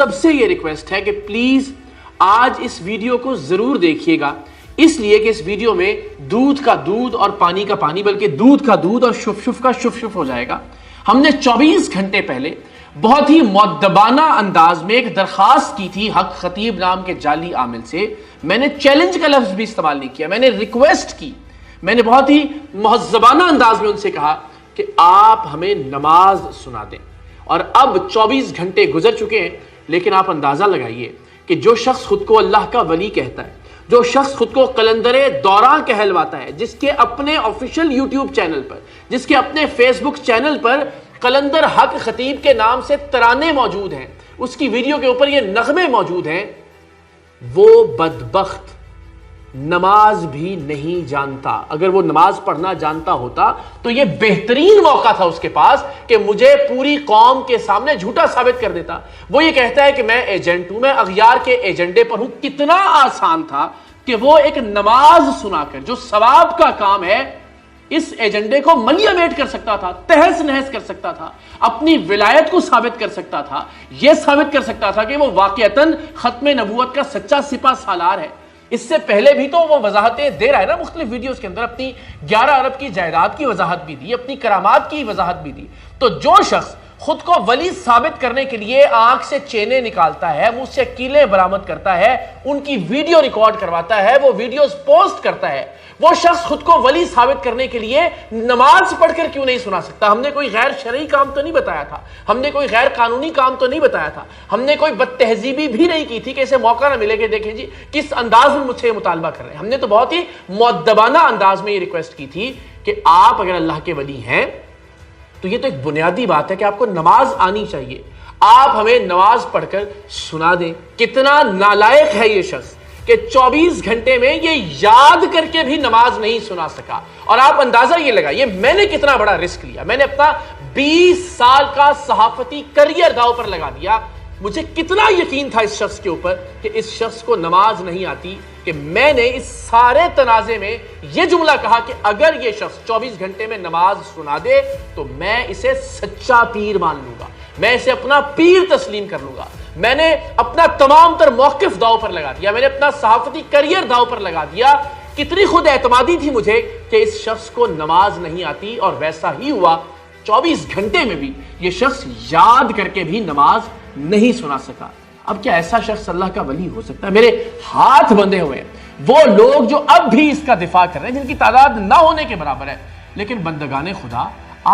سب سے یہ ریکویسٹ ہے کہ پلیز آج اس ویڈیو کو ضرور دیکھیے گا، اس لیے کہ اس ویڈیو میں دودھ کا دودھ اور پانی کا پانی، بلکہ دودھ کا دودھ اور شف شف کا شف شف ہو جائے گا۔ ہم نے 24 گھنٹے پہلے بہت ہی مؤدبانہ انداز میں ایک درخواست کی تھی حق خطیب نام کے جعلی عامل سے۔ میں نے چیلنج کا لفظ بھی استعمال نہیں کیا، میں نے ریکویسٹ کی، میں نے بہت ہی مہذبانہ انداز میں ان سے کہا کہ آپ ہمیں نماز سنا دیں۔ اور اب 24 گھنٹے گزر چکے ہیں، لیکن آپ اندازہ لگائیے کہ جو شخص خود کو اللہ کا ولی کہتا ہے، جو شخص خود کو قلندر دوراں کہلواتا ہے، جس کے اپنے آفیشیل یوٹیوب چینل پر، جس کے اپنے فیس بک چینل پر قلندر حق خطیب کے نام سے ترانے موجود ہیں، اس کی ویڈیو کے اوپر یہ نغمے موجود ہیں، وہ بدبخت نماز بھی نہیں جانتا۔ اگر وہ نماز پڑھنا جانتا ہوتا تو یہ بہترین موقع تھا اس کے پاس کہ مجھے پوری قوم کے سامنے جھوٹا ثابت کر دیتا۔ وہ یہ کہتا ہے کہ میں ایجنٹ ہوں، میں اغیار کے ایجنڈے پر ہوں۔ کتنا آسان تھا کہ وہ ایک نماز سنا کر، جو ثواب کا کام ہے، اس ایجنڈے کو ملیہ میٹ کر سکتا تھا، تہس نہس کر سکتا تھا، اپنی ولایت کو ثابت کر سکتا تھا، یہ ثابت کر سکتا تھا کہ وہ واقعتاً ختم نبوت کا سچا سپاہ سالار ہے۔ اس سے پہلے بھی تو وہ وضاحتیں دے رہا ہے نا مختلف ویڈیوز کے اندر، اپنی 11 ارب کی جائیداد کی وضاحت بھی دی، اپنی کرامات کی وضاحت بھی دی۔ تو جو شخص خود کو ولی ثابت کرنے کے لیے آنکھ سے چینے نکالتا ہے، منہ سے کیلیں برآمد کرتا ہے، ان کی ویڈیو ریکارڈ کرواتا ہے، وہ ویڈیوز پوسٹ کرتا ہے، وہ شخص خود کو ولی ثابت کرنے کے لیے نماز پڑھ کر کیوں نہیں سنا سکتا؟ ہم نے کوئی غیر شرعی کام تو نہیں بتایا تھا، ہم نے کوئی غیر قانونی کام تو نہیں بتایا تھا، ہم نے کوئی بد تہذیبی بھی نہیں کی تھی کہ اسے موقع نہ ملے کہ دیکھیں جی کس انداز میں مجھ سے یہ مطالبہ کر رہے ہیں۔ ہم نے تو بہت ہی مؤدبانہ انداز میں یہ ریکویسٹ کی تھی کہ آپ اگر اللہ کے ولی ہیں تو یہ تو ایک بنیادی بات ہے کہ آپ کو نماز آنی چاہیے، آپ ہمیں نماز پڑھ کر سنا دیں۔ کتنا نالائق ہے یہ شخص کہ 24 گھنٹے میں یہ یاد کر کے بھی نماز نہیں سنا سکا۔ اور آپ اندازہ یہ لگائیے میں نے کتنا بڑا رسک لیا، میں نے اپنا 20 سال کا صحافتی کریئر داؤ پر لگا دیا۔ مجھے کتنا یقین تھا اس شخص کے اوپر کہ اس شخص کو نماز نہیں آتی، کہ میں نے اس سارے تنازع میں یہ جملہ کہا کہ اگر یہ شخص 24 گھنٹے میں نماز سنا دے تو میں اسے سچا پیر مان لوں گا، میں اسے اپنا پیر تسلیم کر لوں گا۔ میں نے اپنا تمام تر موقف داؤ پر لگا دیا، میں نے اپنا صحافتی کریئر داؤ پر لگا دیا۔ کتنی خود اعتمادی تھی مجھے کہ اس شخص کو نماز نہیں آتی، اور ویسا ہی ہوا۔ 24 گھنٹے میں بھی یہ شخص یاد کر کے بھی نماز نہیں سنا سکا۔ اب کیا ایسا شخص اللہ کا ولی ہو سکتا ہے؟ میرے ہاتھ بندھے ہوئے ہیں وہ لوگ جو اب بھی اس کا دفاع کر رہے ہیں، جن کی تعداد نہ ہونے کے برابر ہے۔ لیکن بندگان خدا،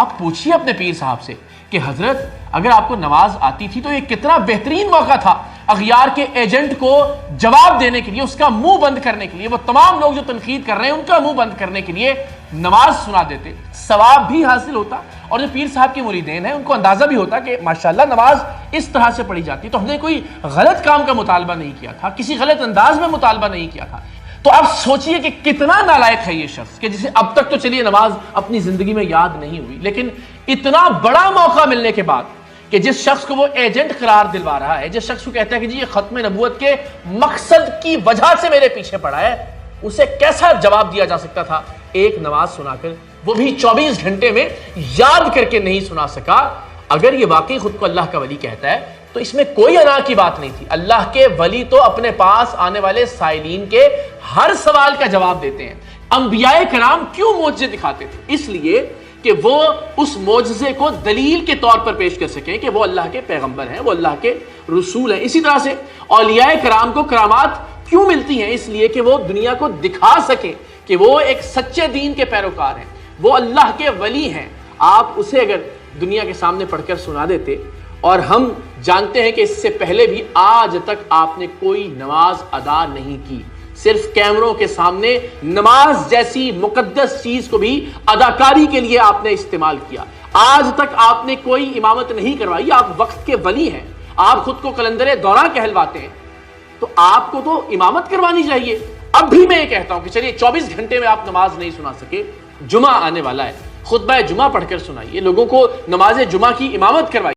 آپ پوچھیے اپنے پیر صاحب سے کہ حضرت اگر آپ کو نماز آتی تھی تو یہ کتنا بہترین موقع تھا اغیار کے ایجنٹ کو جواب دینے کے لیے، اس کا منہ بند کرنے کے لیے، وہ تمام لوگ جو تنقید کر رہے ہیں ان کا منہ بند کرنے کے لیے نماز سنا دیتے، ثواب بھی حاصل ہوتا، اور جو پیر صاحب کے مریدین ہیں ان کو اندازہ بھی ہوتا کہ ماشاءاللہ نماز اس طرح سے پڑھی جاتی۔ تو ہم نے کوئی غلط کام کا مطالبہ نہیں کیا تھا، کسی غلط انداز میں مطالبہ نہیں کیا تھا۔ تو آپ سوچئے کہ کتنا نالائق ہے یہ شخص کہ جسے اب تک تو چلیے نماز اپنی زندگی میں یاد نہیں ہوئی، لیکن اتنا بڑا موقع ملنے کے بعد کہ جس شخص کو وہ ایجنٹ قرار دلوا رہا ہے، جس شخص کو کہتا ہے کہ جی یہ ختم نبوت کے مقصد کی وجہ سے میرے پیچھے پڑا ہے، اسے کیسا جواب دیا جا سکتا تھا ایک نماز سنا کر؟ وہ بھی 24 گھنٹے میں یاد کر کے نہیں سنا سکا۔ اگر یہ واقعی خود کو اللہ کا ولی کہتا ہے تو اس میں کوئی انا کی بات نہیں تھی۔ اللہ کے ولی تو اپنے پاس آنے والے سائلین کے ہر سوال کا جواب دیتے ہیں۔ انبیاء کرام کیوں معجزے دکھاتے تھے؟ اس لیے کہ وہ اس معجزے کو دلیل کے طور پر پیش کر سکیں کہ وہ اللہ کے پیغمبر ہیں، وہ اللہ کے رسول ہیں۔ اسی طرح سے اولیاء کرام کو کرامات کیوں ملتی ہیں؟ اس لیے کہ وہ دنیا کو دکھا سکیں کہ وہ ایک سچے دین کے پیروکار ہیں، وہ اللہ کے ولی ہیں۔ آپ اسے اگر دنیا کے سامنے پڑھ کر سنا دیتے، اور ہم جانتے ہیں کہ اس سے پہلے بھی آج تک آپ نے کوئی نماز ادا نہیں کی، صرف کیمروں کے سامنے نماز جیسی مقدس چیز کو بھی اداکاری کے لیے آپ نے استعمال کیا۔ آج تک آپ نے کوئی امامت نہیں کروائی، آپ وقت کے ولی ہیں، آپ خود کو قلندر دوراں کہلواتے ہیں، تو آپ کو تو امامت کروانی چاہیے۔ اب بھی میں یہ کہتا ہوں کہ چلیے 24 گھنٹے میں آپ نماز نہیں سنا سکے، جمعہ آنے والا ہے، خطبہ جمعہ پڑھ کر سنائیے، لوگوں کو نماز جمعہ کی امامت کروائیے۔